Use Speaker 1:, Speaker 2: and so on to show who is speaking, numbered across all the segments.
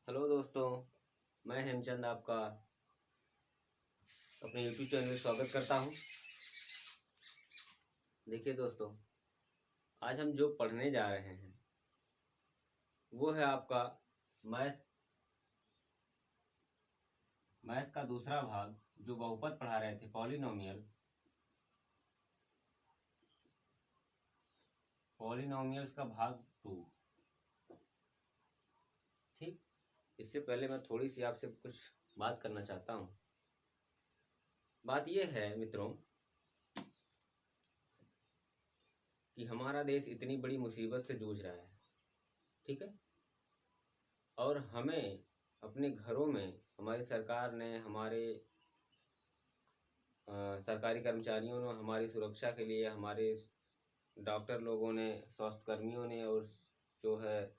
Speaker 1: Hello दोस्तों, मैं हेमचंद आपका अपने यूट्यूब चैनल में स्वागत करता हूं। देखिए दोस्तों, आज हम जो पढ़ने जा रहे हैं वो है आपका मैथ मैथ का दूसरा भाग, जो बहुपद पढ़ा रहे थे, पॉलिनोमियल्स का भाग 2। ठीक, इससे पहले मैं थोड़ी सी आपसे कुछ बात करना चाहता हूं। बात यह है मित्रों कि हमारा देश इतनी बड़ी मुसीबत से जूझ रहा है, ठीक है। और हमें अपने घरों में हमारी सरकार ने, हमारे सरकारी कर्मचारियों ने हमारी सुरक्षा के लिए, हमारे डॉक्टर लोगों ने, स्वास्थ्य कर्मियों ने, और जो है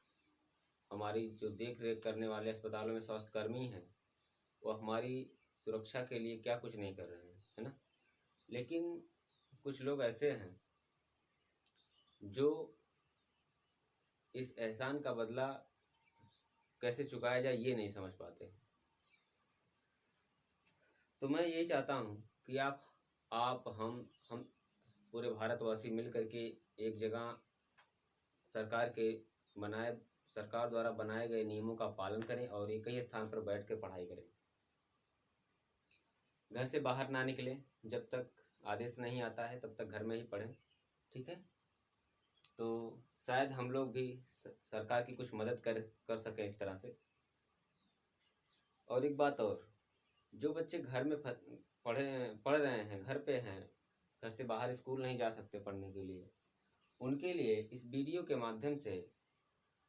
Speaker 1: हमारी जो देख रेख करने वाले अस्पतालों में स्वास्थ्य कर्मी हैं, वो हमारी सुरक्षा के लिए क्या कुछ नहीं कर रहे हैं, है ना। लेकिन कुछ लोग ऐसे हैं जो इस एहसान का बदला कैसे चुकाया जाए ये नहीं समझ पाते। तो मैं यही चाहता हूँ कि आप हम पूरे भारतवासी मिल करके एक जगह सरकार के बनाए सरकार द्वारा बनाए गए नियमों का पालन करें और एक ही स्थान पर बैठ कर पढ़ाई करें। घर से बाहर ना निकलें, जब तक आदेश नहीं आता है तब तक घर में ही पढ़ें, ठीक है। तो शायद हम लोग भी सरकार की कुछ मदद कर सकें इस तरह से। और एक बात और, जो बच्चे घर में पढ़ रहे हैं, घर पे हैं, घर से बाहर स्कूल नहीं जा सकते पढ़ने के लिए, उनके लिए इस वीडियो के माध्यम से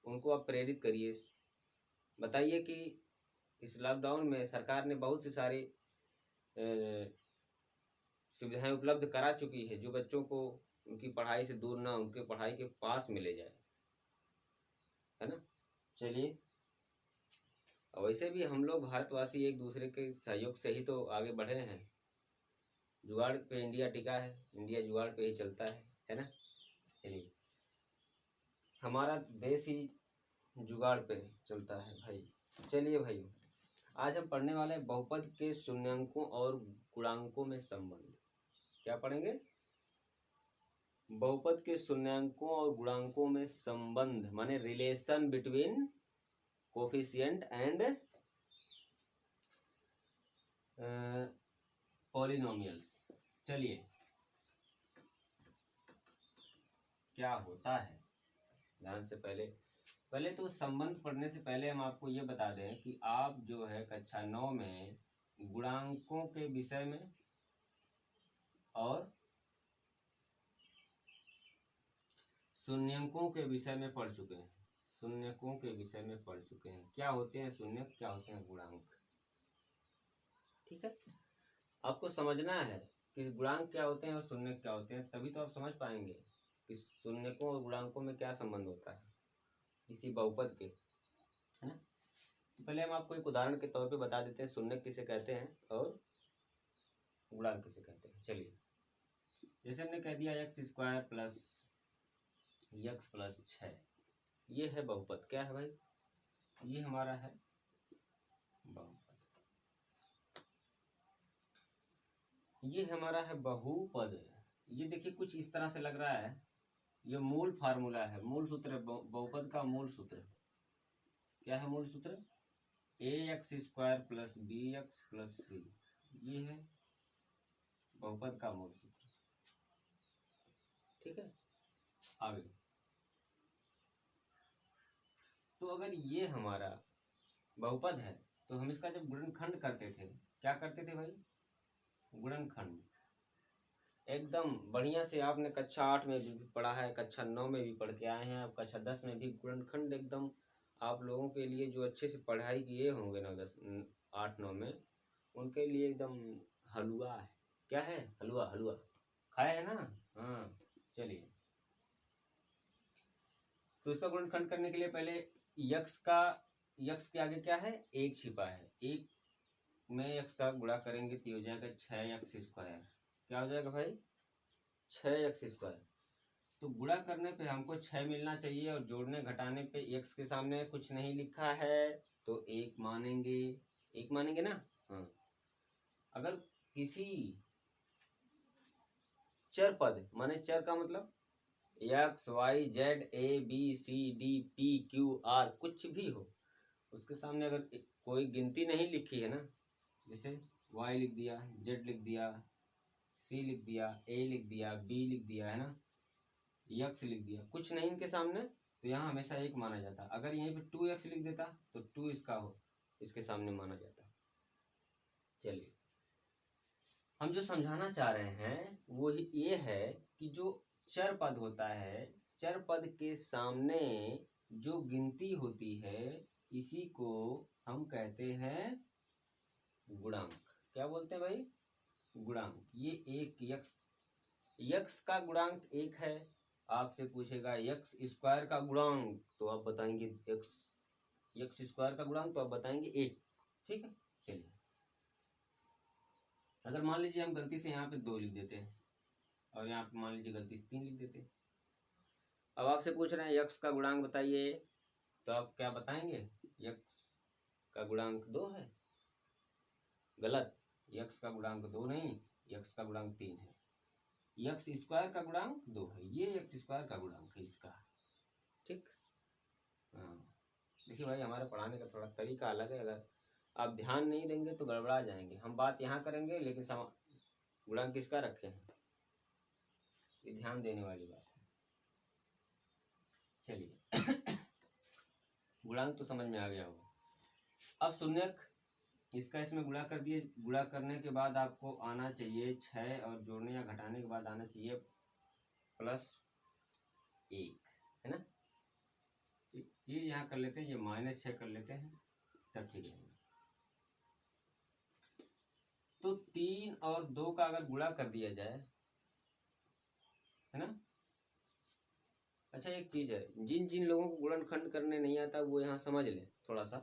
Speaker 1: उनको आप प्रेरित करिए। बताइए कि इस लॉकडाउन में सरकार ने बहुत सी सारी सुविधाएं उपलब्ध करा चुकी है, जो बच्चों को उनकी पढ़ाई से दूर ना, उनके पढ़ाई के पास में ले जाए, है ना। चलिए, वैसे भी हम लोग भारतवासी एक दूसरे के सहयोग से ही तो आगे बढ़े हैं। जुगाड़ पे इंडिया टिका है, इंडिया जुगाड़ पे ही चलता है ना। चलिए, हमारा देश ही जुगाड़ पे चलता है भाई। चलिए भाई, आज हम पढ़ने वाले हैं बहुपद के शून्यांकों और गुणांकों में संबंध। क्या पढ़ेंगे? बहुपद के शून्यांकों और गुणांकों में संबंध, माने relation between coefficient and polynomials. चलिए, क्या होता है ध्यान से पहले तो संबंध पढ़ने से पहले हम आपको ये बता दें कि आप जो है कक्षा 9 में गुणांकों के विषय में और शून्यकों के विषय में पढ़ चुके हैं। शून्यकों के विषय में पढ़ चुके हैं, क्या होते हैं शून्यक, क्या होते हैं गुणांक, ठीक है। आपको समझना है कि गुणांक क्या होते हैं और शून्यक क्या होते हैं, तभी तो आप समझ पाएंगे कि शून्यकों और गुणांकों में क्या संबंध होता है इसी बहुपद के, है ना। तो पहले हम आपको एक उदाहरण के तौर पे बता देते हैं शून्यक किसे कहते हैं और गुणांक किसे कहते हैं। चलिए, जैसे हमने कह दिया x² प्लस x प्लस 6, ये है बहुपद। क्या है भाई? ये हमारा है बहुपद, ये हमारा है बहुपद। ये देखिए कुछ इस तरह से लग रहा है, ये मूल फार्मूला है, मूल सूत्र है बहुपद का। मूल सूत्र क्या है? मूल सूत्र ax² plus bx plus c, ये है बहुपद का मूल सूत्र, ठीक है। आगे, तो अगर ये हमारा बहुपद है तो हम इसका जब गुणनखंड करते थे, क्या करते थे भाई? गुणनखंड एकदम बढ़िया से आपने कक्षा 8 में भी पढ़ा है, कक्षा 9 में भी पढ़ के आए हैं, अब कक्षा 10 में भी गुणनखंड एकदम आप लोगों के लिए जो अच्छे से पढ़ाई किए होंगे 8 9 में, उनके लिए एकदम हलवा है। क्या है? हलवा। हलवा खाया है ना? हाँ। चलिए, तो इसका गुणनखंड करने के लिए पहले यक्स के आगे क्या है? एक छिपा है। एक में यक्स का गुणा करेंगे तो हो जाएगा 6x²। क्या हो जाएगा भाई? 6x²। तो गुणा करने पे हमको 6 मिलना चाहिए और जोड़ने घटाने पे x के सामने कुछ नहीं लिखा है, तो एक मानेंगे ना। हाँ, अगर किसी चर पद, माने चर का मतलब X Y Z A B C D P Q R कुछ भी हो, उसके सामने अगर कोई गिनती नहीं लिखी है ना, जैसे वाई लिख दिया, जेड लिख दिया, सी लिख दिया, ए लिख दिया, बी लिख दिया, है ना, एक्स लिख दिया, कुछ नहीं इनके सामने, तो यहाँ हमेशा एक माना जाता। अगर यहीं पे 2x लिख देता तो 2 इसके सामने माना जाता। चलिए, हम जो समझाना चाह रहे हैं वो ये है कि जो चर पद होता है, चर पद के सामने जो गिनती होती है, इसी को हम कहते हैं गुणांक। क्या बोलते हैं भाई? गुणांक। ये एक यक्स का गुणांक एक है। आपसे पूछेगा यक्स स्क्वायर का गुणांक, तो आप बताएंगे यक्स स्क्वायर का गुणांक, तो आप बताएंगे एक। ठीक है, चलिए, अगर मान लीजिए हम गलती से यहाँ पे 2 लिख देते हैं और यहाँ पे मान लीजिए गलती से 3 लिख देते हैं। अब आपसे पूछ रहे हैं यक्स का गुणांक बताइए, तो आप क्या बताएंगे? यक्स का गुणांक 2 है। गलत, यक्स का गुणांक 2 नहीं, यक्स का गुणांक 3 है। यक्स स्क्वायर का गुणांक 2 है, ये यक्स स्क्वायर का गुणांक है इसका। ठीक, हाँ, देखिए भाई, हमारे पढ़ाने का थोड़ा तरीका अलग है। अगर आप ध्यान नहीं देंगे तो गड़बड़ा जाएंगे। हम बात यहाँ करेंगे लेकिन गुणांक किसका रखे हैं, ये ध्यान देने वाली बात है। चलिए, गुणांक तो समझ में आ गया होगा। अब शून्यक, इसका इसमें गुणा कर दिए। गुणा करने के बाद आपको आना चाहिए 6, और जोड़ने या घटाने के बाद आना चाहिए +1, है ना। ये यहाँ कर लेते हैं, ये -6 कर लेते हैं, तब ठीक है। तो 3 और 2 का अगर गुणा कर दिया जाए, है ना। अच्छा, एक चीज है, जिन जिन लोगों को गुणनखंड करने नहीं आता वो यहाँ समझ ले थोड़ा सा,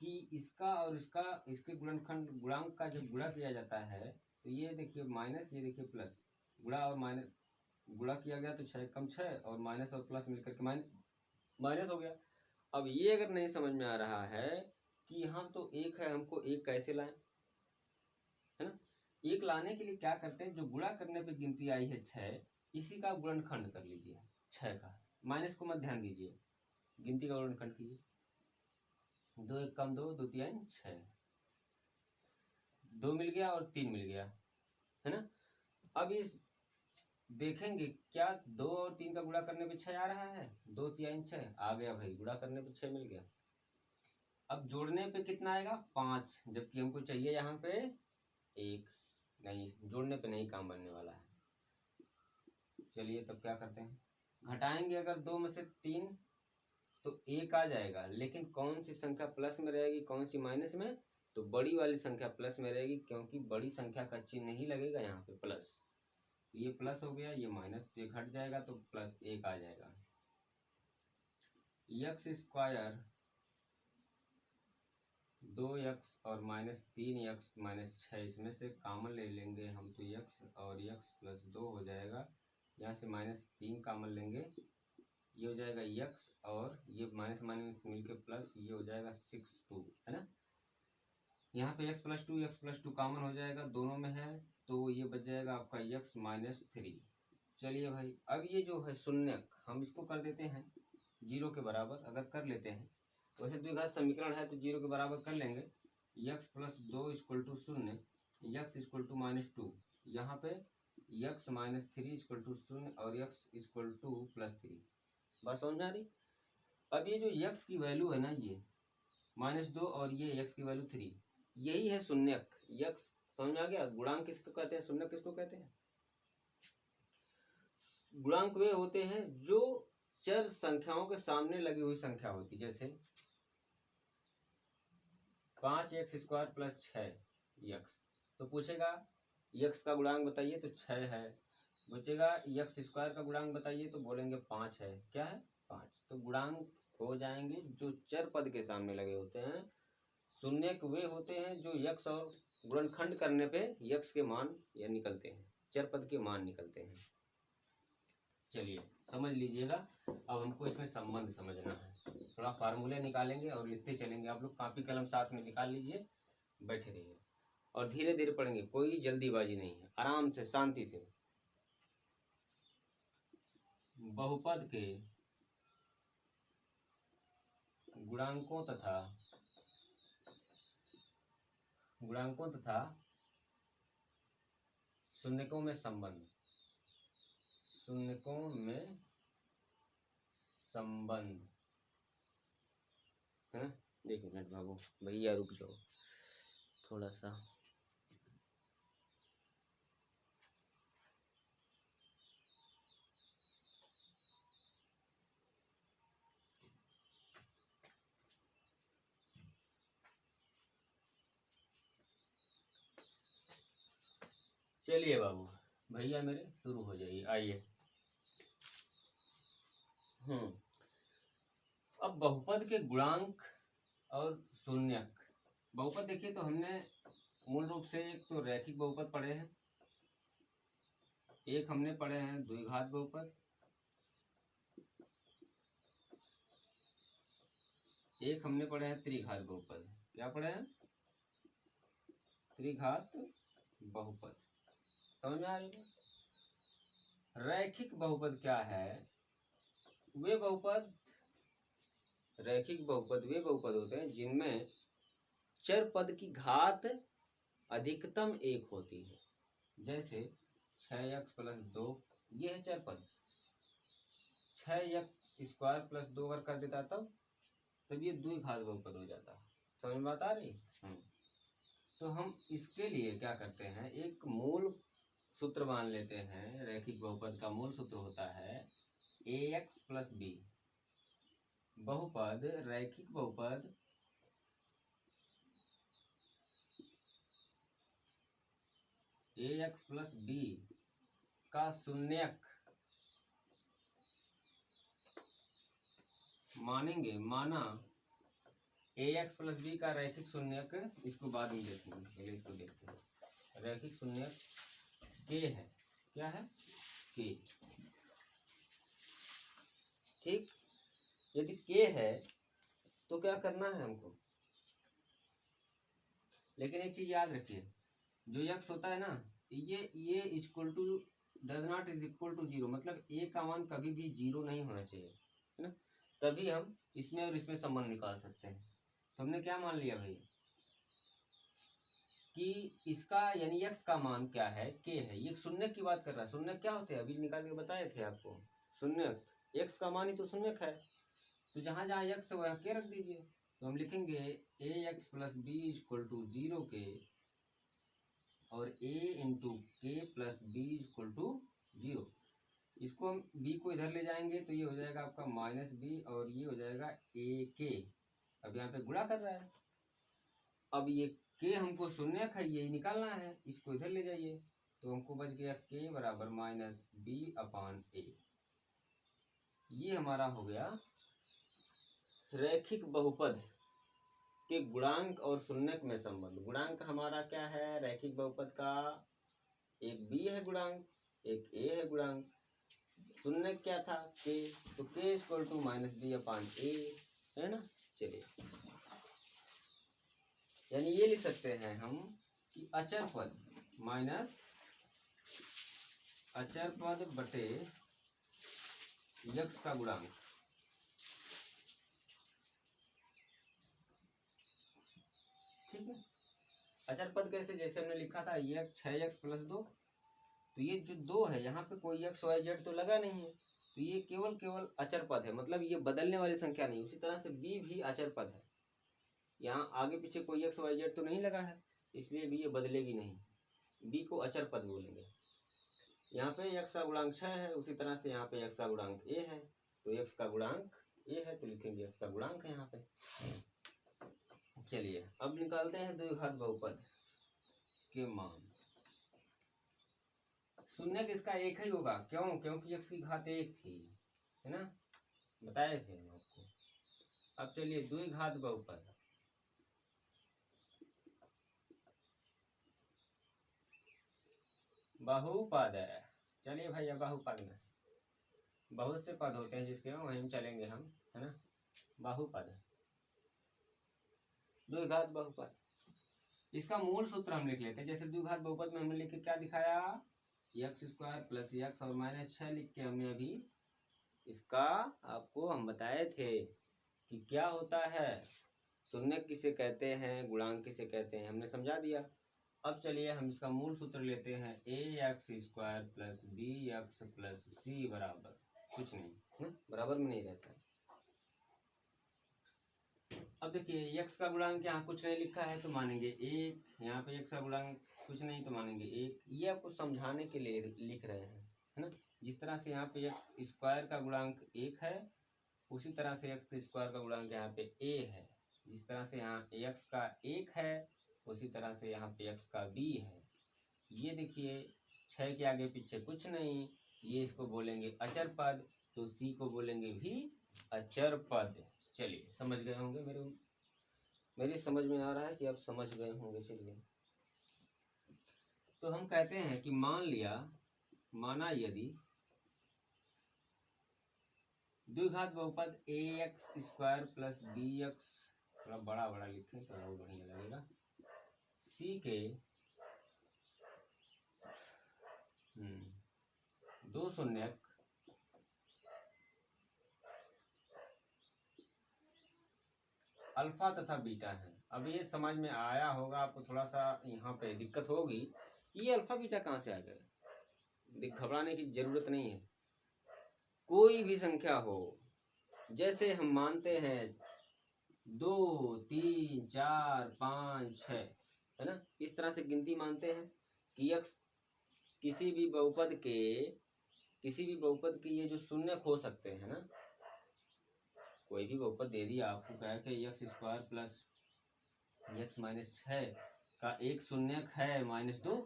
Speaker 1: कि इसका और इसका, इसके गुणनखंड गुणांक का जब गुणा किया जाता है, तो ये देखिए माइनस, ये देखिए प्लस, गुणा और माइनस, गुणा किया गया तो 6 कम 6 और माइनस और प्लस मिलकर के माइनस हो गया। अब ये अगर नहीं समझ में आ रहा है कि यहाँ तो एक है, हमको एक कैसे लाएं, है ना। एक लाने के लिए क्या करते हैं, जो गुणा करने पे गिनती आई है 6, इसी का गुणनखंड कर लीजिए 6 का। माइनस को मत ध्यान दीजिए, गिनती का गुणनखंड कीजिए। 2 1 कम 2, 2 3 6, 2 मिल गया और 3 मिल गया, है ना। अब इस देखेंगे क्या 2 और 3 का गुणा करने पे 6 आ रहा है, 2 3 6 आ गया भाई, गुणा करने पे 6 मिल गया। अब जोड़ने पे कितना आएगा? 5, जबकि हमको चाहिए यहाँ पे 1। नहीं, जोड़ने पे नहीं काम बनने वाला है। चलिए, तब क्या करते हैं, घटाएंगे अगर 2 में से 3 तो 1 आ जाएगा, लेकिन कौन सी संख्या प्लस में रहेगी, कौन सी माइनस में? तो बड़ी वाली संख्या प्लस में रहेगी, क्योंकि बड़ी संख्या का चिन्ह नहीं लगेगा यहाँ पे प्लस। ये प्लस हो गया, ये माइनस, तो ये घट जाएगा तो +1 आ जाएगा। यक्स स्क्वायर 2x और -3x -6, इसमें से कॉमन ले लेंगे हम, तो x और x +2 हो जाएगा। यहाँ से -3 कॉमन लेंगे, ये हो जाएगा x, और ये माइनस माइनस मिलके प्लस, ये हो जाएगा 6 2, है ना। यहाँ पे x + 2 कॉमन हो जाएगा, दोनों में है, तो ये बच जाएगा आपका x -3। चलिए भाई, अब ये जो है शून्यक, हम इसको कर देते हैं 0 के बराबर। अगर कर लेते हैं, वैसे द्विघात समीकरण है तो 0 के बराबर कर लेंगे। x + 2 = 0, x = -2, यहाँ पे x -3 = 0 और x = +3। बस समझ आ रही। अब ये जो x की वैल्यू है ना, ये -2 और ये x की वैल्यू 3, यही है शून्यक। x समझ में आ गया। गुणांक किसको कहते हैं, शून्यक किसको कहते हैं? गुणांक वे होते हैं जो चर संख्याओं के सामने लगी हुई संख्या होती, जैसे 5x² + 6x, तो पूछेगा x का गुणांक बताइए तो 6 है, पूछेगा x² का गुणांक बताइए तो बोलेंगे 5 है। क्या है? 5। तो गुणांक हो जाएंगे जो चर पद के सामने लगे होते हैं। शून्यक वे होते हैं जो x और गुणनखंड करने पे x के मान या निकलते हैं, चर पद के मान निकलते हैं। चलिए, समझ लीजिएगा। अब हमको इसमें संबंध समझना है। थोड़ा फार्मूले निकालेंगे और लिखते चलेंगे। आप लोग कॉपी कलम साथ में निकाल लीजिए, बैठे रहिए और धीरे धीरे पढ़ेंगे, कोई जल्दीबाजी नहीं है, आराम से शांति से। बहुपद के गुणांकों तथा शून्यकों में संबंध, है ना। एक मिनट बाबू, भैया रुक जाओ थोड़ा सा। चलिए बाबू, भैया मेरे शुरू हो जाइए, आइए। अब बहुपद के गुणांक और शून्यक। बहुपद देखिए तो हमने मूल रूप से एक तो रैखिक बहुपद पढ़े हैं, एक हमने पढ़े हैं द्विघात बहुपद, एक हमने पढ़े हैं त्रिघात बहुपद। क्या पढ़े हैं? त्रिघात बहुपद। समझ में आ रही है? रैखिक बहुपद क्या है? वे बहुपद, रैखिक बहुपद वे बहुपद होते हैं जिनमें चर पद की घात अधिकतम एक होती है। जैसे 6x + 2, ये है चर पद। 6x² + 2 अगर कर देता तब ये द्विघात बहुपद हो जाता। समझ में बात आ रही? तो हम इसके लिए क्या करते हैं, एक मूल सूत्र मान लेते हैं। रैखिक बहुपद का मूल सूत्र होता है ax + b। बहुपद, रैखिक बहुपद ax + b का शून्यक मानेंगे, माना ax + b का रैखिक शून्यक, इसको बाद में देखेंगे, पहले इसको देखते हैं। रैखिक शून्यक k है। क्या है? k। ठीक। यदि k है तो क्या करना है हमको, लेकिन एक चीज याद रखिए, जो x होता है ना, ये equal to does not is equal to 0, मतलब a का मान कभी भी 0 नहीं होना चाहिए, है ना। तभी हम इसमें और इसमें संबंध निकाल सकते हैं। तो हमने क्या मान लिया भाई कि इसका यानी x का मान क्या है, k है। ये शून्यक की बात कर रहा है। शून्यक क्या होते हैं अभी निकाल के बताए थे आपको। शून्यक x का मान ही तो शून्यक है। तो जहां जहां x है वह k रख दीजिए। तो हम लिखेंगे ax + b = 0 k और a × k + b = 0। इसको हम b को इधर ले जाएंगे तो ये हो जाएगा आपका -b और ये हो जाएगा ak। अब यहाँ पे गुणा कर रहा है। अब ये k हमको शून्यक है, ये निकालना है, इसको इधर ले जाइए तो हमको बच गया k = -b/a। ये हमारा हो गया रैखिक बहुपद के गुणांक और शून्यक में संबंध। गुणांक हमारा क्या है रैखिक बहुपद का? एक b है गुणांक, एक a है गुणांक। शून्यक क्या था? k। तो k = -b/a, है ना। चलिए, यानी ये लिख सकते हैं हम कि अचर पद माइनस अचर पद बटे x का गुणांक। ठीक है। अचर पद कैसे? जैसे हमने लिखा था ये 6x + 2, तो ये जो 2 है यहाँ पे कोई x y z तो लगा नहीं है, तो ये केवल अचर पद है, मतलब ये बदलने वाली संख्या नहीं। उसी तरह से b भी अचर पद है, यहाँ आगे पीछे कोई x y z तो नहीं लगा है, इसलिए भी ये बदलेगी नहीं। b को अचर पद बोलेंगे। यहाँ पे x का गुणांक 6 है, उसी तरह से यहाँ पे x का गुणांक a है, तो x का गुणांक a है तो लिखेंगे x का गुणांक है यहाँ पे। चलिए अब निकालते हैं द्विघात बहुपद के मान। शून्यक इसका एक ही होगा। क्यों? क्योंकि x की घात 1 थी, है ना, बताए थे हम आपको। अब चलिए द्विघात बहुपद। बहुपद है, चलिए भैया बहुपद में बहुत से पद होते हैं जिसके वहीं चलेंगे हम, है ना। बहुपद, द्विघात बहुपद। इसका मूल सूत्र हम लिख लेते हैं। जैसे द्विघात बहुपद में हमने लिख के क्या दिखाया, एक्स स्क्वायर प्लस एक्स और माइनस 6 लिख के हमने अभी इसका आपको हम बताए थे कि क्या होता है, शून्य किसे कहते हैं, गुणांक किसे कहते हैं, हमने समझा दिया। अब चलिए हम इसका मूल सूत्र लेते हैं, a x square plus b x plus c बराबर कुछ नहीं है, बराबर में नहीं रहता है। अब देखिए x का गुणांक यहाँ कुछ नहीं लिखा है तो मानेंगे 1, यहाँ पे x का गुणांक कुछ नहीं तो मानेंगे 1। ये आपको समझाने के लिए लिख रहे हैं, है ना। जिस तरह से यहाँ पे एक्स स्क्वायर का गुणांक 1 है, उसी तरह से एक्स स्क्वायर का गुणांक यहाँ पे a है। जिस तरह से यहाँ x का 1 है, उसी तरह से यहाँ पे x का b है। ये देखिए 6 के आगे पीछे कुछ नहीं, ये इसको बोलेंगे अचर पद, तो c को बोलेंगे भी अचर पद। चलिए समझ गए होंगे, मेरी समझ में आ रहा है कि आप समझ गए होंगे। चलिए तो हम कहते हैं कि माना यदि द्विघात बहुपद a x square plus b x, थोड़ा बड़ा बड़ा लिखें तो बहुत बढ़िया लगेगा, सी के दो शून्यक अल्फा तथा बीटा है। अब ये समझ में आया होगा आपको, थोड़ा सा यहाँ पे दिक्कत होगी कि ये अल्फा बीटा कहाँ से आ गए। घबराने की जरूरत नहीं है। कोई भी संख्या हो, जैसे हम मानते हैं 2, 3, 4, 5, 6, है ना, इस तरह से गिनती मानते हैं कि x किसी भी बहुपद के ये जो शून्य हो सकते हैं ना, कोई भी बहुपद दे दिया आपको, कहा कि x square plus x minus 6 का एक शून्यक है -2,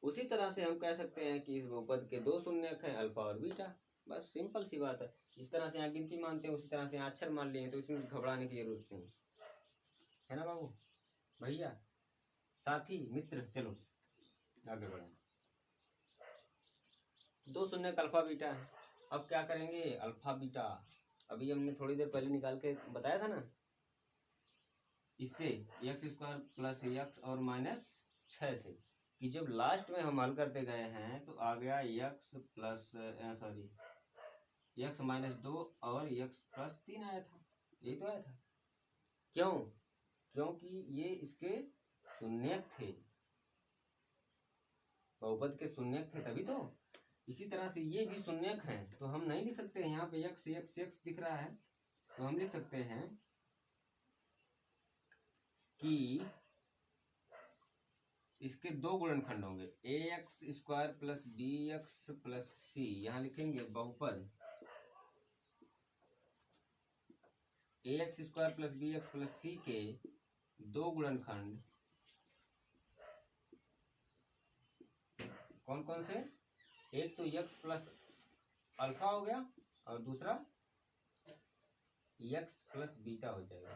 Speaker 1: उसी तरह से हम कह सकते हैं कि इस बहुपद के दो शून्यक हैं अल्फा और बीटा। बस सिंपल सी बात है। जिस तरह से यहाँ गिनती मानते हैं उसी तरह से यहाँ अक्षर मान लिए हैं, तो इसमें घबराने की जरूरत नहीं है ना बाबू, भैया, साथी, मित्र। चलो आगे बढ़े। दो शून्यक अल्फा बीटा है। अब क्या करेंगे, अल्फा बीटा अभी हमने थोड़ी देर पहले निकाल के बताया था ना, इससे एक्स स्क्वायर प्लस एक्स और माइनस 6 से, कि जब लास्ट में हम हल करते गए हैं तो आ गया एक्स -2 और एक्स +3 आया था। यही तो आया था। क्यों? क्योंकि ये इसके शून्यक थे, बहुपद के शून्यक थे, तभी तो। इसी तरह से ये भी शून्यक हैं, तो हम नहीं लिख सकते हैं, यहाँ पे x x x दिख रहा है, तो हम लिख सकते हैं कि इसके दो गुणनखंड होंगे, a x square plus b x plus c. यहाँ लिखेंगे बहुपद a x square plus b x plus c के दो गुणनखंड कौन कौन से, एक तो x प्लस अल्फा हो गया और दूसरा x प्लस बीटा हो जाएगा।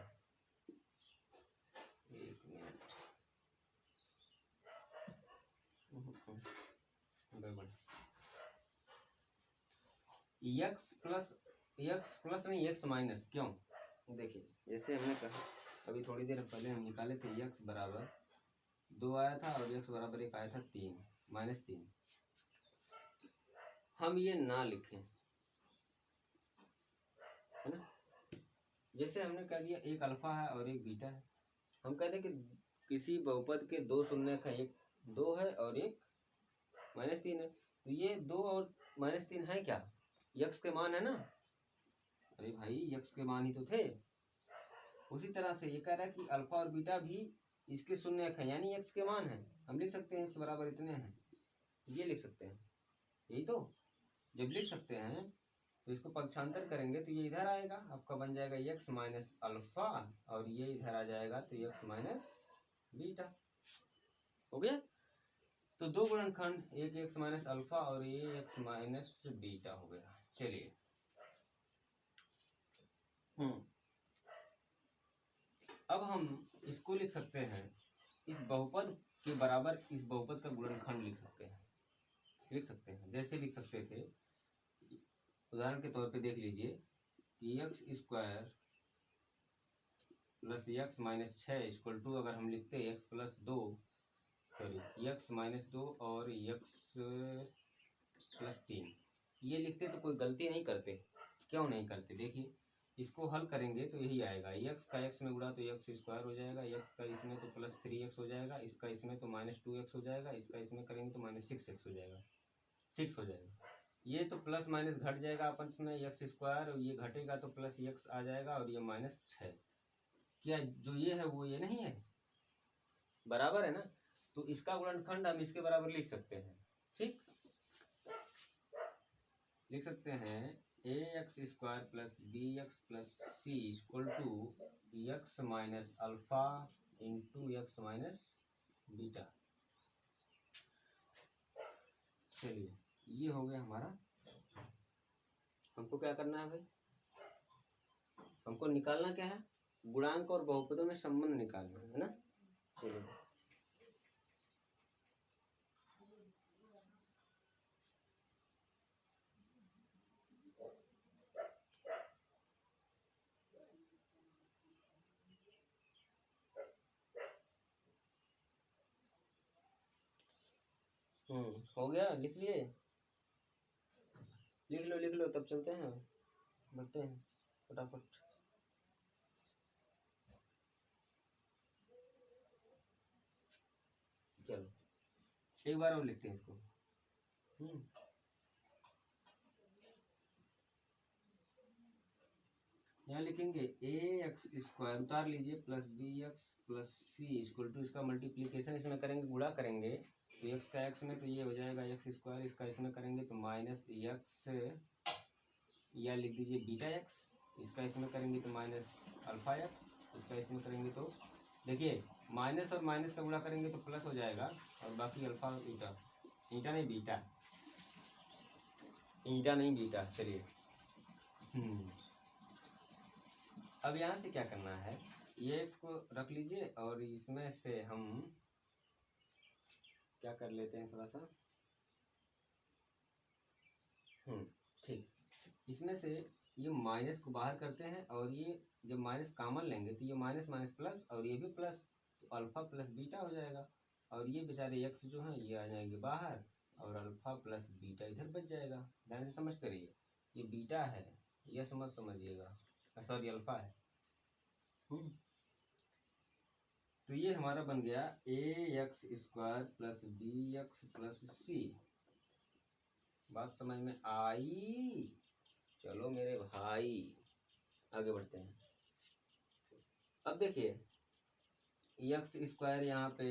Speaker 1: एक मिनट, x प्लस नहीं, x माइनस। क्यों? देखिए जैसे हमने कहा अभी थोड़ी देर पहले हम निकाले थे, x बराबर 2 आया था और x बराबर 1 आया था 3, -3। हम ये ना लिखें, है ना। जैसे हमने कह दिया एक अल्फा है और एक बीटा है, हम कहते हैं कि किसी बहुपद के दो शून्यक हैं, एक 2 है और एक -3 है, तो ये 2 और -3 है क्या, यक्स के मान है ना। अरे भाई यक्स के मान ही तो थे। उसी तरह से ये कह रहा है कि अल्फा और बीटा भी इसके शून्यक हैं, यानी एक्स के मान है। हम लिख सकते हैं एक्स बराबर इतने हैं, ये लिख सकते हैं। यही तो, जब लिख सकते हैं तो इसको पक्षांतर करेंगे तो ये इधर आएगा, आपका बन जाएगा x माइनस अल्फा, और ये इधर आ जाएगा तो x माइनस बीटा हो गया। तो दो गुणनखंड, एक x माइनस अल्फा और ये x माइनस बीटा हो गया। चलिए अब हम इसको लिख सकते हैं, इस बहुपद के बराबर इस बहुपद का गुणनखंड लिख सकते हैं। जैसे लिख सकते थे, उदाहरण के तौर पे देख लीजिए कि x square plus x minus 6 equal to, अगर हम लिखते हैं x plus 2, sorry x minus 2 और एक्स प्लस 3, ये लिखते तो कोई गलती नहीं करते। क्यों नहीं करते? देखिए इसको हल करेंगे तो यही आएगा, एक्स का एक्स में गुणा तो एक्स स्क्वायर हो जाएगा, एक्स का इसमें तो प्लस 3x हो जाएगा, इसका इसमें तो माइनस 2x हो जाएगा, इसका इसमें करेंगे तो माइनस 6x हो जाएगा, 6 हो जाएगा। ये तो प्लस माइनस घट जाएगा आपस में, एक्स स्क्वायर, और ये घटेगा तो प्लस एक्स आ जाएगा, और ये माइनस 6। क्या जो ये है वो ये नहीं है, बराबर है ना? तो इसका गुणनखंड हम इसके बराबर लिख सकते हैं। ठीक, लिख सकते हैं a x square plus b x plus c equal to x minus alpha into x minus beta. चलिए ये हो गया हमारा। हमको क्या करना है भाई? हमको निकालना क्या है? गुणांक और बहुपदों में संबंध निकालना है ना। चलिए हो गया, लिख लिए? लिख लो तब चलते हैं, बढ़ते हैं फटाफट। चलो एक बार और लिखते हैं इसको। यहाँ लिखेंगे ए एक्स स्क्वायर, उतार लीजिए, plus b x plus c equal to, इसका मल्टीप्लीकेशन इसमें करेंगे, गुणा करेंगे तो एक्स का एक्स में तो ये हो जाएगा एक्स स्क्वायर, इसका इसमें करेंगे तो माइनस एक्स, या लिख दीजिए बीटा एक्स, इसका इसमें करेंगे तो माइनस अल्फा एक्स, इसका इसमें करेंगे तो देखिए माइनस और माइनस का गुणा करेंगे तो प्लस हो जाएगा, और बाकी अल्फा ईटा, ईटा नहीं बीटा, ईटा नहीं बीटा। चलिए अब यहाँ से क्या करना है, ये एक्स को रख लीजिए, और इसमें से हम क्या कर लेते हैं थोड़ा सा, ठीक, इसमें से ये माइनस को बाहर करते हैं, और ये जब माइनस कॉमन लेंगे तो ये माइनस माइनस प्लस, और ये भी प्लस, तो अल्फा प्लस बीटा हो जाएगा, और ये बेचारे एक्स जो हैं ये आ जाएंगे बाहर, और अल्फा प्लस बीटा इधर बच जाएगा। ध्यान से समझते रहिए, ये बीटा है, ये समझिएगा, सॉरी अल्फा है। तो ये हमारा बन गया a x square plus b x plus c. बात समझ में आई? चलो मेरे भाई आगे बढ़ते हैं। अब देखिए एक्स स्क्वायर यहाँ पे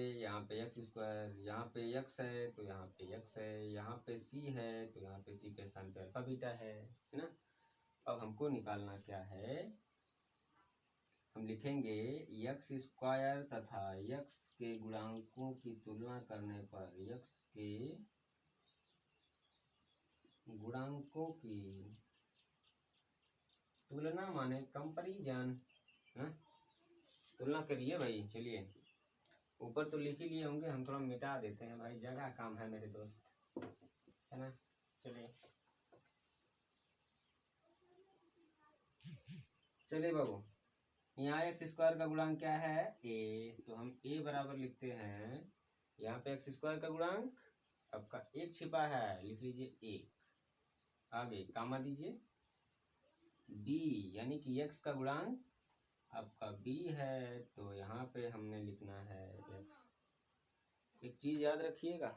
Speaker 1: एक्स स्क्वायर, यहाँ पे एक्स है तो यहाँ पे एक्स है, यहाँ पे सी है तो यहाँ पे सी के स्थान पे अल्फा बीटा है ना। अब हमको निकालना क्या है, हम लिखेंगे एक्स स्क्वायर तथा एक्स के गुणांकों की तुलना करने पर एक्स के गुणांकों की तुलना माने कंपैरिजन, तुलना करिए भाई। चलिए ऊपर तो लिख ही लिए होंगे, हम थोड़ा मिटा देते हैं भाई, जगह काम है मेरे दोस्त, है ना। चलिए बाबू, यहाँ एक्स स्क्वायर का गुणांक क्या है? ए, तो हम ए बराबर लिखते हैं, यहाँ पे एक्स स्क्वायर का गुणांक आपका एक छिपा है, लिख लीजिए एक, आगे कामा दीजिए, बी यानी कि एक्स का गुणांक आपका बी है, तो यहाँ पे हमने लिखना है एक्स। एक चीज याद रखिएगा,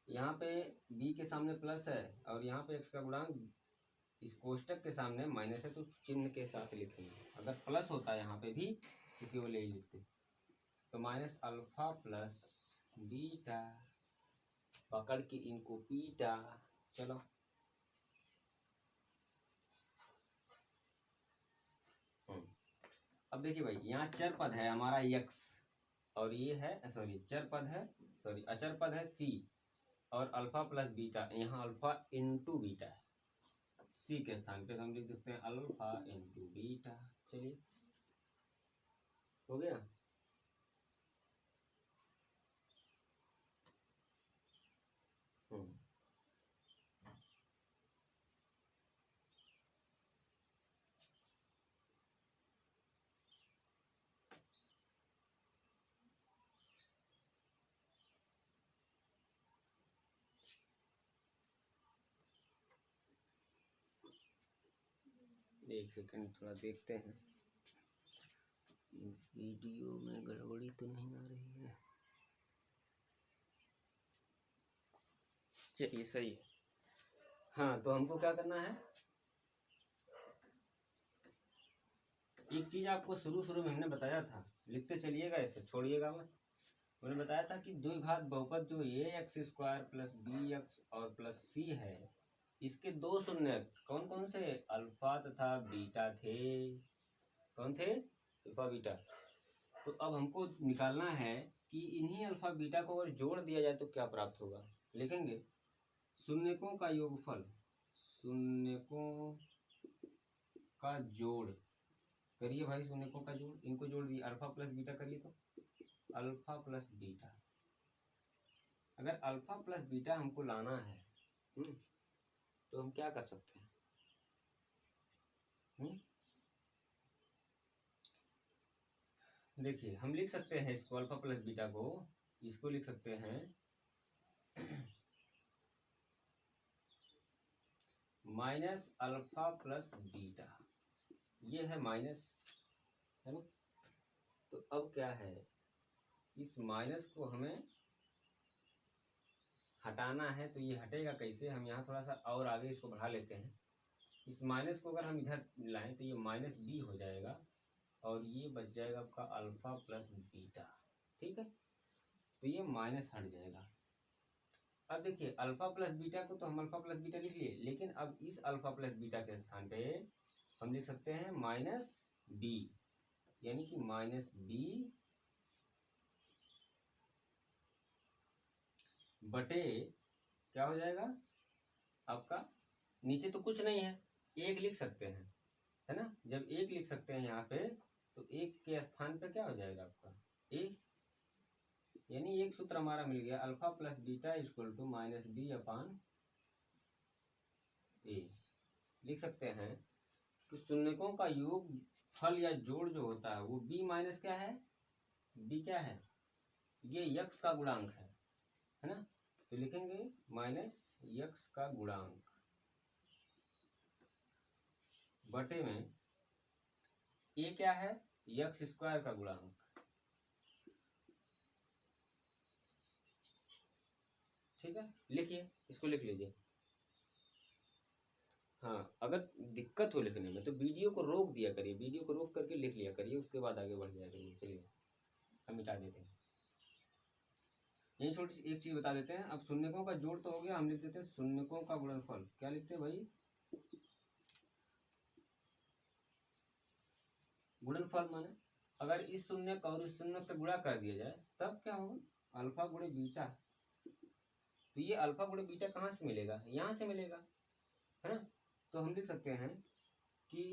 Speaker 1: यहाँ पे बी के सामने प्लस है, और यहाँ पे एक्स का गुणांक इस कोष्टक के सामने माइनस है, तो चिन्ह के साथ लिखेंगे। अगर प्लस होता यहाँ पे भी तो केवल यही लिखते, तो माइनस अल्फा प्लस बीटा, पकड़ के इनको पीटा। चलो अब देखिए भाई, यहाँ चर पद है हमारा x, और ये है सॉरी चर पद है, सॉरी अचर पद है c, और अल्फा प्लस बीटा, यहाँ अल्फा इंटू बीटा है, सी के स्थान पे हम लिख सकते हैं अल्फा इंटू बीटा। चलिए हो गया। एक सेकंड थोड़ा देखते हैं वीडियो में गड़बड़ी तो नहीं आ रही है। चलिए सही है। हाँ, तो हमको क्या करना है, एक चीज आपको शुरू में हमने बताया था, लिखते चलिएगा, इसे छोड़िएगा मत। मैंने बताया था कि द्विघात बहुपद जो a x square plus b x और प्लस सी है, इसके दो शून्य कौन कौन से, अल्फा तथा बीटा थे। कौन थे, अल्फा बीटा। तो अब हमको निकालना है कि इन्हीं अल्फा बीटा को अगर जोड़ दिया जाए तो क्या प्राप्त होगा। लिखेंगे शून्यकों का योगफल, शून्यकों का जोड़ करिए भाई, शून्यकों का जोड़, इनको जोड़ दिए, अल्फा प्लस बीटा करिए, तो अल्फा प्लस बीटा। अगर अल्फा प्लस बीटा हमको लाना है तो हम क्या कर सकते हैं। देखिए हम लिख सकते हैं इसको, अल्फा प्लस बीटा को, इसको लिख सकते हैं माइनस अल्फा प्लस बीटा, ये है माइनस, है ना। तो अब क्या है, इस माइनस को हमें हटाना है, तो ये हटेगा कैसे, हम यहाँ थोड़ा सा और आगे इसको बढ़ा लेते हैं। इस माइनस को अगर हम इधर लाएं तो ये माइनस बी हो जाएगा और ये बच जाएगा आपका अल्फा प्लस बीटा। ठीक है, तो ये माइनस हट जाएगा। अब देखिए अल्फा प्लस बीटा को तो हम अल्फा प्लस बीटा लिख लिए, लेकिन अब इस अल्फा प्लस बीटा के स्थान पे हम लिख सकते हैं माइनस बी, यानी कि माइनस बी बटे क्या हो जाएगा आपका, नीचे तो कुछ नहीं है, एक लिख सकते हैं, है ना। जब एक लिख सकते हैं यहाँ पे, तो एक के स्थान पे क्या हो जाएगा आपका ए, यानी एक सूत्र हमारा मिल गया, alpha plus beta equal to minus b upon a. लिख सकते हैं कि शून्यकों का योग फल या जोड़ जो होता है वो b माइनस क्या है, b क्या है, ये यक्स का गुणांक है ना। तो लिखेंगे माइनस यक्स का गुणांक बटे में ए क्या है, यक्स स्क्वायर का गुणांक। ठीक है, लिखिए, इसको लिख लीजिए। हाँ, अगर दिक्कत हो लिखने में तो वीडियो को रोक दिया करिए, वीडियो को रोक करके लिख लिया करिए, उसके बाद आगे बढ़ जाया करिए। चलिए हम मिटा देते हैं, यही छोटी सी एक चीज बता देते हैं। अब शून्यकों का जोड़ तो हो गया, हम लिख देते हैं शून्यकों का गुणनफल। क्या लिखते हैं भाई, गुणनफल माने अगर इस शून्य का और इस शून्य का गुणा कर दिया जाए तब क्या होगा, अल्फा गुणे बीटा। तो ये अल्फा गुणे बीटा कहाँ से मिलेगा, यहाँ से मिलेगा, है ना। तो हम लिख सकते हैं कि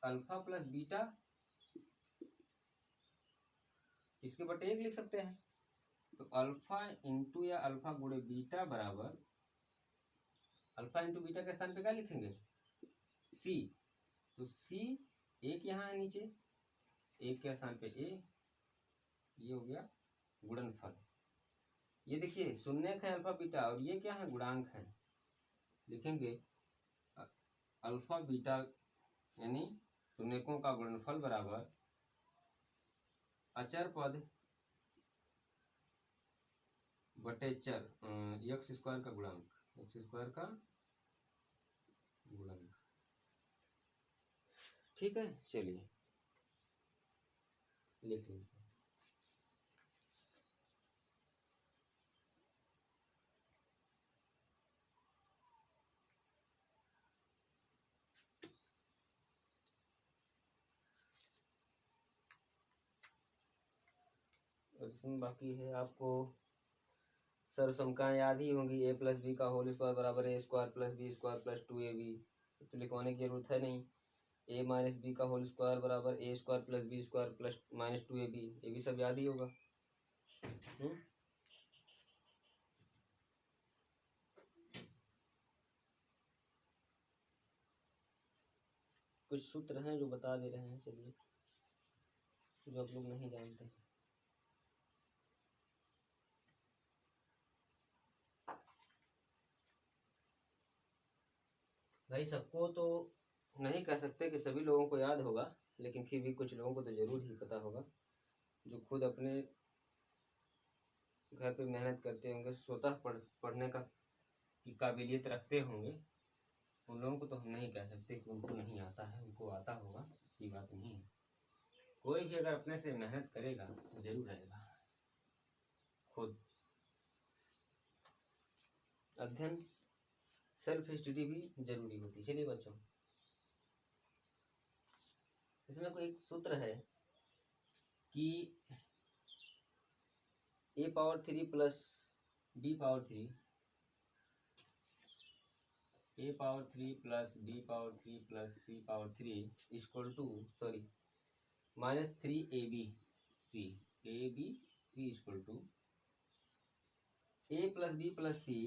Speaker 1: अल्फा प्लस बीटा, इसके बटे एक लिख सकते हैं। तो अल्फा इंटू या अल्फा गुणे बीटा बराबर, अल्फा इंटू बीटा के स्थान पे क्या लिखेंगे, सी। तो सी एक यहाँ है नीचे, एक के स्थान पे ए, ये हो गया गुणनफल। ये देखिए शून्य है अल्फा बीटा और ये क्या है, गुणांक है। लिखेंगे अल्फा बीटा यानी शून्यकों का गुणनफल बराबर अचर पद बटे चर एक्स स्क्वायर का गुणांक, एक्स स्क्वायर का गुणांक। ठीक है, चलिए लिख लीजिए। और इसमें बाकी है आपको सर्वसमकाएं याद ही होंगी, ए प्लस बी का होल स्क्वायर बराबर a square plus b square plus 2ab। तो लिखवाने की जरूरत है नहीं। ए माइनस बी का होल स्क्वायर बराबर a square plus b square plus minus 2ab, ये भी सब याद ही होगा। कुछ सूत्र हैं जो बता दे रहे हैं, चलिए, जो आप लोग नहीं जानते। भाई सबको तो नहीं कह सकते कि सभी लोगों को याद होगा, लेकिन फिर भी कुछ लोगों को तो ज़रूर ही पता होगा, जो खुद अपने घर पे मेहनत करते होंगे, स्वतः पढ़ने की काबिलियत रखते होंगे, उन लोगों को तो हम नहीं कह सकते कि उनको नहीं आता है, उनको आता होगा, ये बात नहीं है। कोई भी अगर अपने से मेहनत करेगा तो जरूर आएगा। खुद अध्ययन, सेल्फ स्टडी भी जरूरी होती है। चलिए बच्चों, इसमें कोई एक सूत्र है कि a power 3 plus b power 3, a power 3 plus b power 3 plus c power 3 equal to minus 3abc, abc equal to a plus b plus c,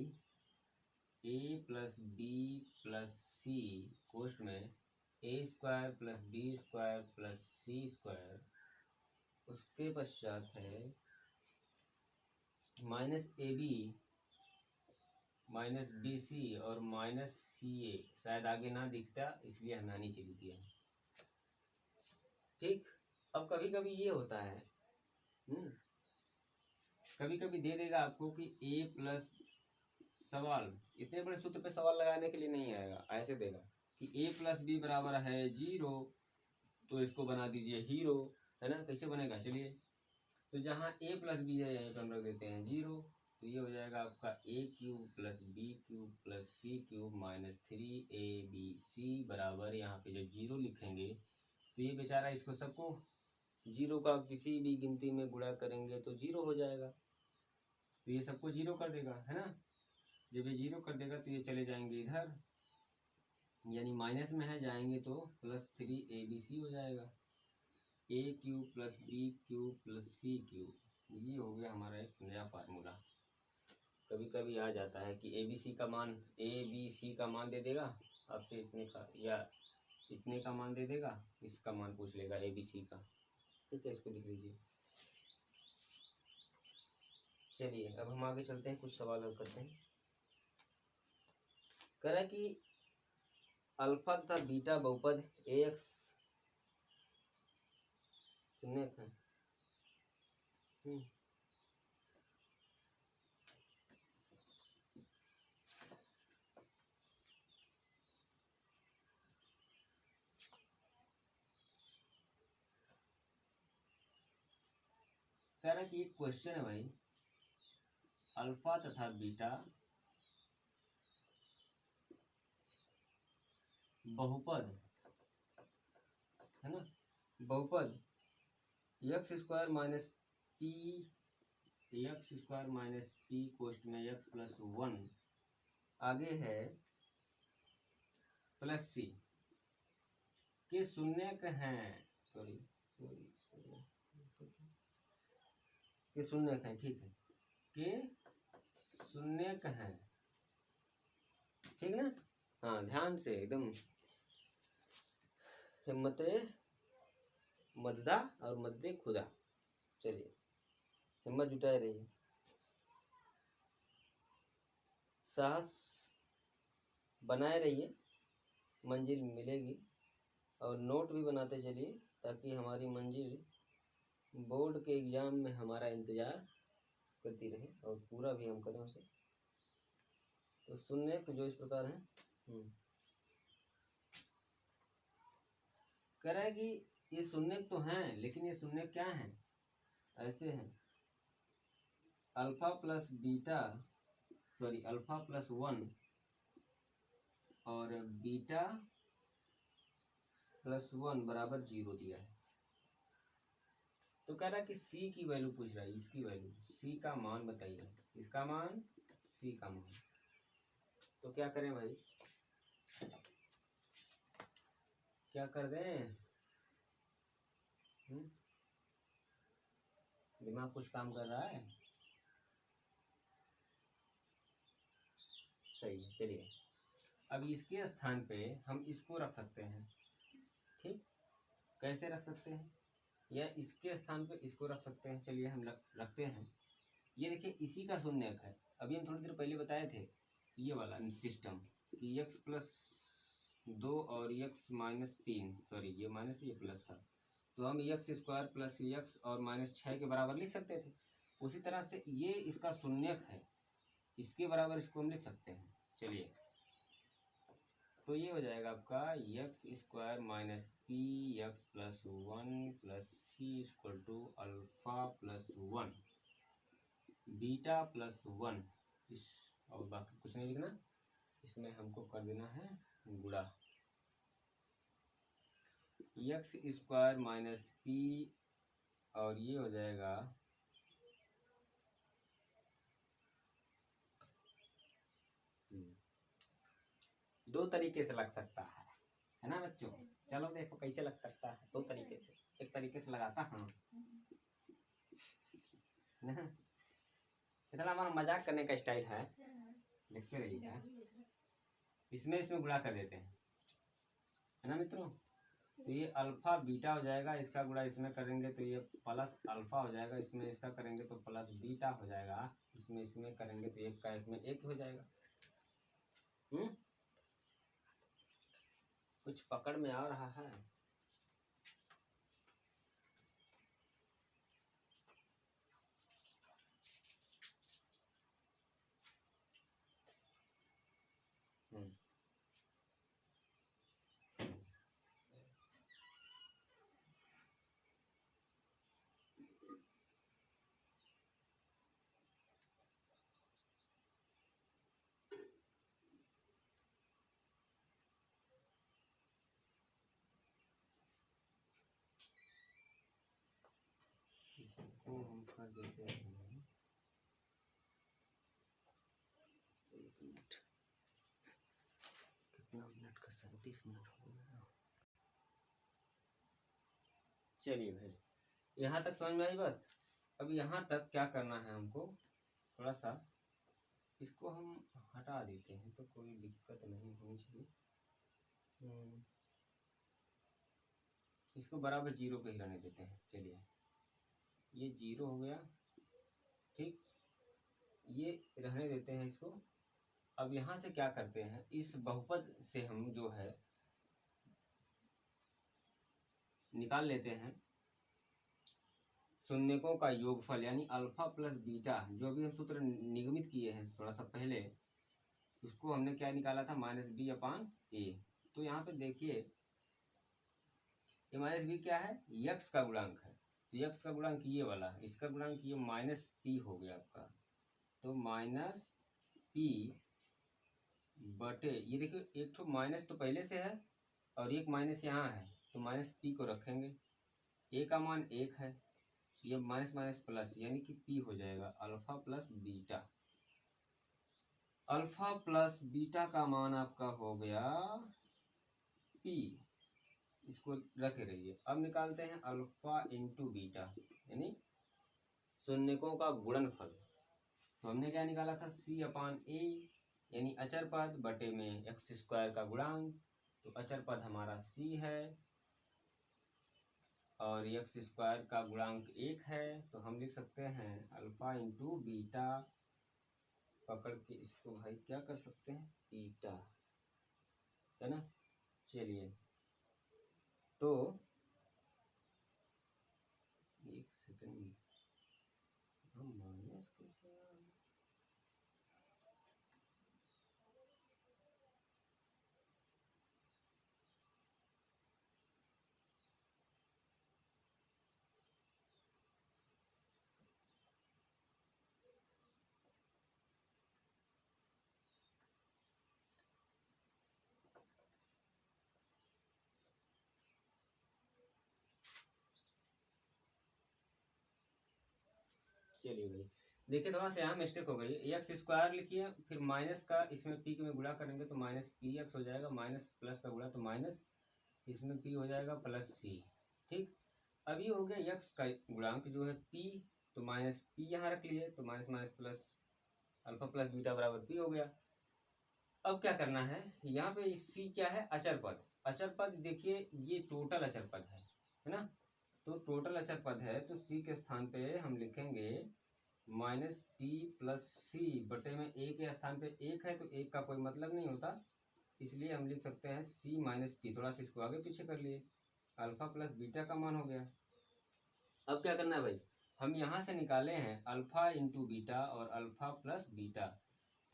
Speaker 1: a plus b plus c कोष्ठ में a square plus b square plus c square, उसके पश्चात है minus a b minus b c और minus सी ए। शायद आगे ना दिखता इसलिए हमने नीचे लिख दिया। ठीक, अब कभी कभी ये होता है, कभी कभी दे देगा आपको कि a प्लस सवाल, इतने बड़े सूत्र पे सवाल लगाने के लिए नहीं आएगा, ऐसे देगा कि a प्लस बी बराबर है 0, तो इसको बना दीजिए हीरो, है ना। कैसे बनेगा, चलिए, तो जहाँ a प्लस बी है यहीं पर हम रख देते हैं 0, तो ये हो जाएगा आपका a cube plus b cube plus c cube minus 3abc बराबर, यहाँ पे जब 0 लिखेंगे तो ये बेचारा इसको सबको 0 का किसी भी गिनती में गुणा करेंगे तो 0 हो जाएगा, तो ये सबको 0 कर देगा, है ना। जब ये 0 कर देगा तो ये चले जाएंगे इधर, यानी माइनस में है, जाएंगे तो प्लस 3abc हो जाएगा, a cube plus b cube plus c cube. ये हो गया हमारा एक नया फार्मूला। कभी कभी आ जाता है कि abc का मान, abc का मान दे देगा आपसे इतने का, या इतने का मान दे देगा, इसका मान पूछ लेगा abc का। ठीक है, इसको लिख लीजिए। चलिए अब हम आगे चलते हैं, कुछ सवाल हल करते हैं। कह रहा है कि अल्फा तथा बीटा बहुपद ax शून्य है। कह रहा है कि एक क्वेश्चन है भाई, अल्फा तथा बीटा बहुपद, है ना, बहुपद x square minus p, x square minus P कोष्ठ में एक्स प्लस 1 आगे है प्लस सी के शून्य का है, सॉरी के शून्य का है, ठीक है, के शून्य का है, ठीक ना। हाँ, ध्यान से एकदम हिम्मते मद्दा और मद्दे खुदा। चलिए हिम्मत जुटाए रहिए, साहस बनाए रहिए, मंजिल मिलेगी, और नोट भी बनाते चलिए ताकि हमारी मंजिल बोर्ड के एग्जाम में हमारा इंतजार करती रहे और पूरा भी हम करें उसे। तो शून्य जो इस प्रकार है, कह रहा है कि ये शून्य तो हैं, लेकिन ये शून्य क्या है, ऐसे हैं, alpha plus beta, sorry alpha plus 1 और बीटा प्लस 1 बराबर 0 दिया है। तो कह रहा है कि c की वैल्यू पूछ रहा है, इसकी वैल्यू, c का मान बताइए, इसका मान, c का मान। तो क्या करें भाई, क्या कर दें, दिमाग कुछ काम कर रहा है, सही है। चलिए अब इसके स्थान पे हम इसको रख सकते हैं, ठीक, कैसे रख सकते हैं, या इसके स्थान पे इसको रख सकते हैं। चलिए हम रखते हैं। ये देखिए इसी का शून्यक है, अभी हम थोड़ी देर पहले बताए थे ये वाला सिस्टम कि x प्लस 2 और x माइनस 3, सॉरी ये माइनस ये प्लस था, तो हम एक्स स्क्वायर प्लस एक्स और माइनस 6 के बराबर लिख सकते थे। उसी तरह से ये इसका शून्यक है, इसके बराबर इसको हम लिख सकते हैं। चलिए, तो ये हो जाएगा आपका x square minus p x plus 1 plus c equal to alpha plus 1 beta plus 1, इस और बाकी कुछ नहीं लिखना, इसमें हमको कर देना है गुणा। एक्स स्क्वायर माइनस पी और ये हो जाएगा दो तरीके से लग सकता है ना बच्चों। चलो देखो कैसे लग सकता है दो तरीके से। एक तरीके से लगाता हूँ ना, इतना हमारा मजाक करने का स्टाइल है, देखते रहिएगा। इसमें गुणा कर देते हैं, है ना मित्रों। तो ये अल्फा बीटा हो जाएगा, इसका गुणा इसमें करेंगे तो ये प्लस अल्फा हो जाएगा, इसमें इसका करेंगे तो प्लस बीटा हो जाएगा, इसमें करेंगे तो एक का एक में एक हो जाएगा। कुछ पकड़ में आ रहा है? इसको हम कर देते हैं, एक मिनट, कितना मिनट का, 37 मिनट हो गया। चलिए भाई, यहाँ तक समझ में आई बात। अब यहाँ तक क्या करना है हमको, थोड़ा सा इसको हम हटा देते हैं तो कोई दिक्कत नहीं होनी चाहिए। इसको बराबर जीरो पे ही रहने देते हैं। चलिए, ये जीरो हो गया, ठीक, ये रहने देते हैं इसको। अब यहाँ से क्या करते हैं, इस बहुपद से हम जो है निकाल लेते हैं शून्यकों का योगफल, यानी अल्फा प्लस बीटा, जो भी हम सूत्र निगमित किए हैं थोड़ा सा पहले, उसको हमने क्या निकाला था, माइनस बी अपान ए। तो यहाँ पे देखिए, ये माइनस बी क्या है, यक्स का गुणांक है, तो यक्स का गुणांक ये वाला, इसका गुणांक ये माइनस पी हो गया आपका। तो माइनस पी बटे, ये देखिए एक तो माइनस तो पहले से है और एक माइनस यहाँ है, तो माइनस पी को रखेंगे, ए का मान 1 है, ये माइनस माइनस प्लस, यानी कि पी हो जाएगा alpha plus beta. Alpha plus beta का मान आपका हो गया पी, इसको रखे रहिए। अब निकालते हैं अल्फा इंटू बीटा, यानी शून्यकों का गुणनफल। तो हमने क्या निकाला था, सी अपान ए, यानी अचर पद बटे में एक्स स्क्वायर का गुणांक। तो अचर पद हमारा सी है और एक्स स्क्वायर का गुणांक 1 है, तो हम लिख सकते हैं अल्फा इंटू बीटा, पकड़ के इसको भाई क्या कर सकते हैं, बीटा, है ना। चलिए, तो एक सेकंड, हम माइनस को चलिए भाई, देखिए थोड़ा सा यहाँ मिस्टेक हो गई, एक्स स्क्वायर लिखिए, फिर माइनस का इसमें पी में गुणा करेंगे तो माइनस पी एक्स हो जाएगा, माइनस प्लस का गुणा तो माइनस, इसमें पी हो जाएगा प्लस सी, ठीक। अभी हो गया एक्स का गुणांक जो है पी, तो माइनस पी यहाँ रख लिए, तो minus minus plus alpha plus beta बराबर पी हो गया। अब क्या करना है, यहाँ पे सी क्या है, अचर पद। अचर पद देखिए ये टोटल अचर पद है ना, तो टोटल अचर पद है, तो सी के स्थान पे हम लिखेंगे माइनस पी प्लस सी बटे में ए के स्थान पे 1 है, तो 1 का कोई मतलब नहीं होता, इसलिए हम लिख सकते हैं सी माइनस पी, थोड़ा सा इसको आगे पीछे कर लिए, अल्फा प्लस बीटा का मान हो गया। अब क्या करना है भाई, हम यहाँ से निकाले हैं अल्फा इंटू बीटा और अल्फा प्लस बीटा,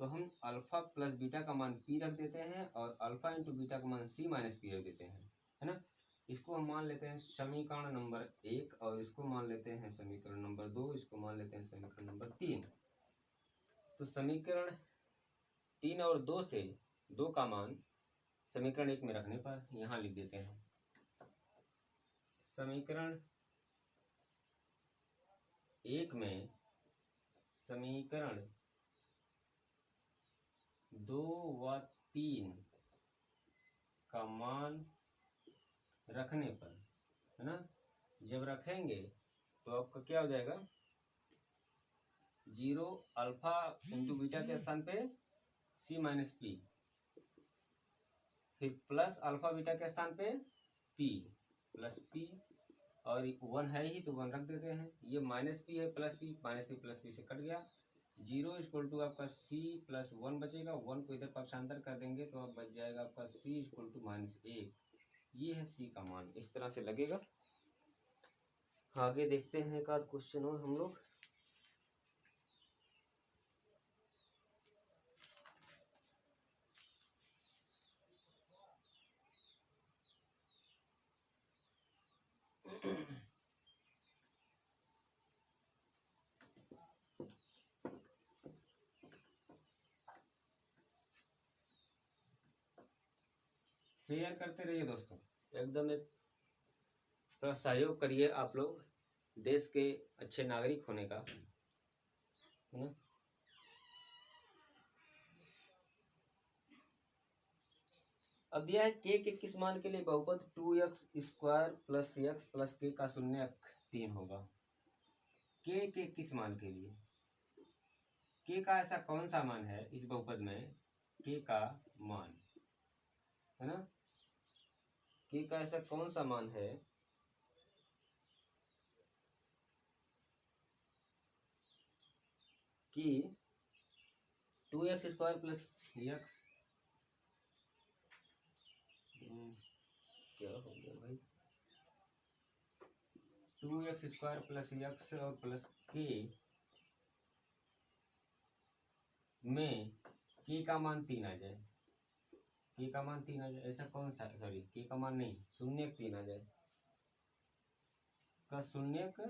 Speaker 1: तो हम अल्फा प्लस बीटा का मान पी रख देते हैं और अल्फा इंटू बीटा का मान सी माइनस पी रख देते हैं, है ना। इसको हम मान लेते हैं समीकरण नंबर 1 और इसको मान लेते हैं समीकरण नंबर 2, इसको मान लेते हैं समीकरण नंबर 3। तो समीकरण 3 और 2 से 2 का मान समीकरण 1 में रखने पर यहाँ लिख देते हैं। समीकरण 1 में समीकरण 2 व 3 का मान रखने पर, है ना, जब रखेंगे तो आपका क्या हो जाएगा, 0 अल्फा इंटू बीटा के स्थान पे सी माइनस पी, फिर प्लस अल्फा बीटा के स्थान पे पी प्लस पी, और 1 है ही तो 1 रख देते हैं। ये माइनस पी है plus P, minus P plus P से कट गया, 0 इक्वल टू आपका सी प्लस 1 बचेगा, 1 को इधर पक्षांतर कर देंगे तो अब बच जाएगा आपका सी इक्वल टू -1। ये है सी का मान, इस तरह से लगेगा। आगे देखते हैं एक आध क्वेश्चन और हम लोग। शेयर करते रहिए दोस्तों, एकदम एक थोड़ा सहयोग करिए आप लोग, देश के अच्छे नागरिक होने का, है ना। अब दिया है के किस मान के लिए बहुपद 2x square plus x plus के का शून्यक 3 होगा। के किस मान के लिए, के का ऐसा कौन सा मान है इस बहुपद में, के का मान, है ना, के का ऐसा कौन सा मान है कि 2x स्क्वायर प्लस x, क्या हो गया भाई, 2x स्क्वायर प्लस x और प्लस के में के का मान 3 आ जाए, के का मान 3 आ जाए, ऐसा कौन सा, सॉरी के का मान नहीं, शून्यक 3 आ जाए, का शून्यक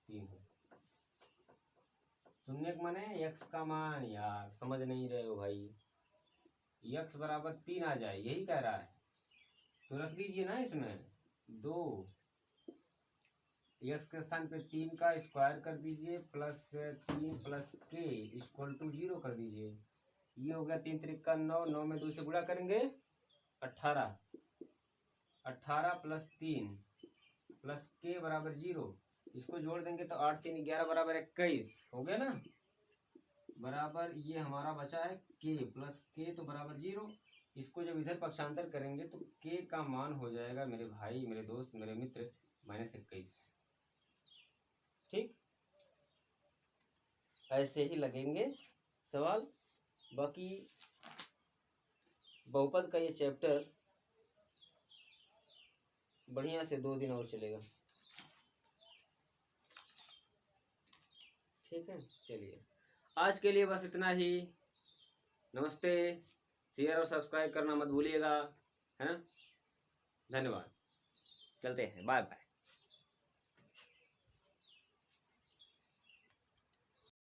Speaker 1: 3 है। शून्यक माने x का मान, यार समझ नहीं रहे हो भाई, x बराबर 3 आ जाए, यही कह रहा है, तो रख दीजिए ना इसमें 2, x के स्थान पे 3 का स्क्वायर कर दीजिए प्लस 3 प्लस के इक्वल टू 0 कर दीजिए। ये हो गया 3 त्रिक का 9, 9 में 2 से गुणा करेंगे 18, 18 प्लस 3 प्लस के बराबर 0, इसको जोड़ देंगे तो 8 3 11 बराबर 21 हो गया ना, बराबर ये हमारा बचा है के प्लस के तो बराबर 0। इसको जब इधर पक्षांतर करेंगे तो के का मान हो जाएगा मेरे भाई, मेरे दोस्त, मेरे मित्र, -21। ठीक, ऐसे ही लगेंगे सवाल। बाकी बहुपद का ये चैप्टर बढ़िया से 2 दिन और चलेगा। ठीक है, चलिए आज के लिए बस इतना ही। नमस्ते, शेयर और सब्सक्राइब करना मत भूलिएगा, है ना। धन्यवाद, चलते हैं, बाय बाय।